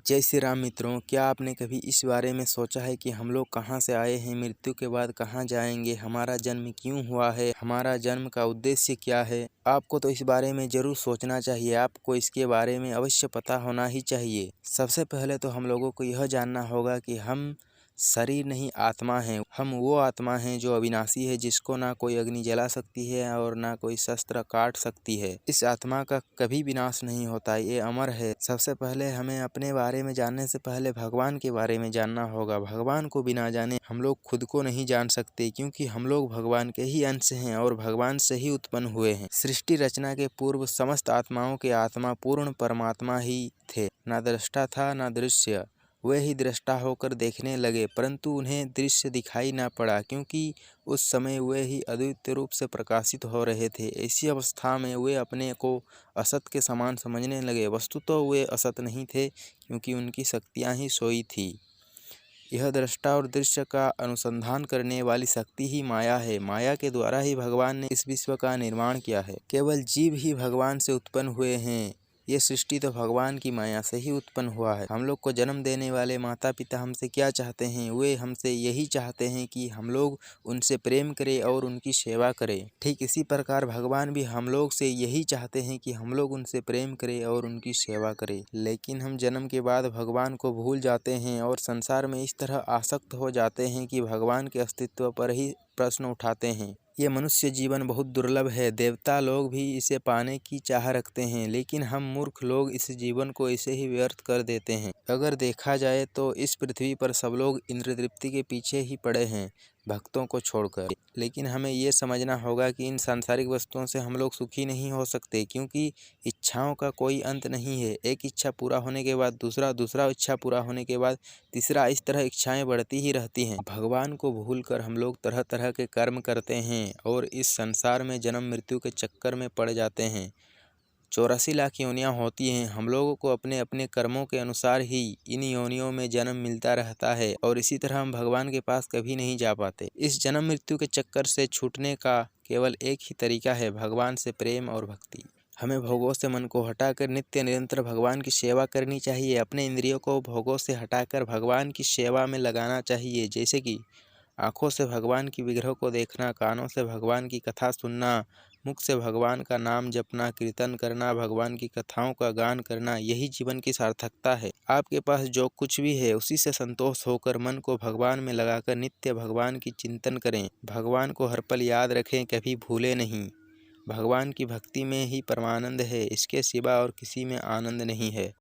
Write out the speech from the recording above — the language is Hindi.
जय श्री राम मित्रों, क्या आपने कभी इस बारे में सोचा है कि हम लोग कहाँ से आए हैं, मृत्यु के बाद कहाँ जाएंगे, हमारा जन्म क्यों हुआ है, हमारा जन्म का उद्देश्य क्या है। आपको तो इस बारे में जरूर सोचना चाहिए। आपको इसके बारे में अवश्य पता होना ही चाहिए। सबसे पहले तो हम लोगों को यह जानना होगा कि हम शरीर नहीं आत्मा हैं। हम वो आत्मा हैं जो अविनाशी है, जिसको ना कोई अग्नि जला सकती है और ना कोई शस्त्र काट सकती है। इस आत्मा का कभी विनाश नहीं होता, ये अमर है। सबसे पहले हमें अपने बारे में जानने से पहले भगवान के बारे में जानना होगा। भगवान को बिना जाने हम लोग खुद को नहीं जान सकते, क्योंकि हम लोग भगवान के ही अंश हैं और भगवान से ही उत्पन्न हुए हैं। सृष्टि रचना के पूर्व समस्त आत्माओं के आत्मा पूर्ण परमात्मा ही थे। ना दृष्टा था ना दृश्य। वे ही दृष्टा होकर देखने लगे, परंतु उन्हें दृश्य दिखाई न पड़ा, क्योंकि उस समय वे ही अद्वितीय रूप से प्रकाशित हो रहे थे। ऐसी अवस्था में वे अपने को असत के समान समझने लगे। वस्तुतः वे असत नहीं थे, क्योंकि उनकी शक्तियाँ ही सोई थी। यह दृष्टा और दृश्य का अनुसंधान करने वाली शक्ति ही माया है। माया के द्वारा ही भगवान ने इस विश्व का निर्माण किया है। केवल जीव ही भगवान से उत्पन्न हुए हैं। ये सृष्टि तो भगवान की माया से ही उत्पन्न हुआ है। हम लोग को जन्म देने वाले माता पिता हमसे क्या चाहते हैं? वे हमसे यही चाहते हैं कि हम लोग उनसे प्रेम करें और उनकी सेवा करें। ठीक इसी प्रकार भगवान भी हम लोग से यही चाहते हैं कि हम लोग उनसे प्रेम करें और उनकी सेवा करें। लेकिन हम जन्म के बाद भगवान को भूल जाते हैं और संसार में इस तरह आसक्त हो जाते हैं कि भगवान के अस्तित्व पर ही प्रश्न उठाते हैं। ये मनुष्य जीवन बहुत दुर्लभ है। देवता लोग भी इसे पाने की चाह रखते हैं, लेकिन हम मूर्ख लोग इस जीवन को ऐसे ही व्यर्थ कर देते हैं। अगर देखा जाए तो इस पृथ्वी पर सब लोग इंद्रतृप्ति के पीछे ही पड़े हैं, भक्तों को छोड़कर। लेकिन हमें ये समझना होगा कि इन सांसारिक वस्तुओं से हम लोग सुखी नहीं हो सकते, क्योंकि इच्छाओं का कोई अंत नहीं है। एक इच्छा पूरा होने के बाद दूसरा इच्छा पूरा होने के बाद तीसरा, इस तरह इच्छाएं बढ़ती ही रहती हैं। भगवान को भूलकर हम लोग तरह तरह के कर्म करते हैं और इस संसार में जन्म मृत्यु के चक्कर में पड़ जाते हैं। 84 लाख योनियाँ होती हैं। हम लोगों को अपने अपने कर्मों के अनुसार ही इन योनियों में जन्म मिलता रहता है और इसी तरह हम भगवान के पास कभी नहीं जा पाते। इस जन्म मृत्यु के चक्कर से छूटने का केवल एक ही तरीका है, भगवान से प्रेम और भक्ति। हमें भोगों से मन को हटाकर नित्य निरंतर भगवान की सेवा करनी चाहिए। अपने इंद्रियों को भोगों से हटाकर भगवान की सेवा में लगाना चाहिए, जैसे कि आँखों से भगवान की विग्रह को देखना, कानों से भगवान की कथा सुनना, मुख से भगवान का नाम जपना, कीर्तन करना, भगवान की कथाओं का गान करना, यही जीवन की सार्थकता है। आपके पास जो कुछ भी है उसी से संतोष होकर मन को भगवान में लगाकर नित्य भगवान की चिंतन करें। भगवान को हर पल याद रखें, कभी भूलें नहीं। भगवान की भक्ति में ही परमानंद है, इसके सिवा और किसी में आनंद नहीं है।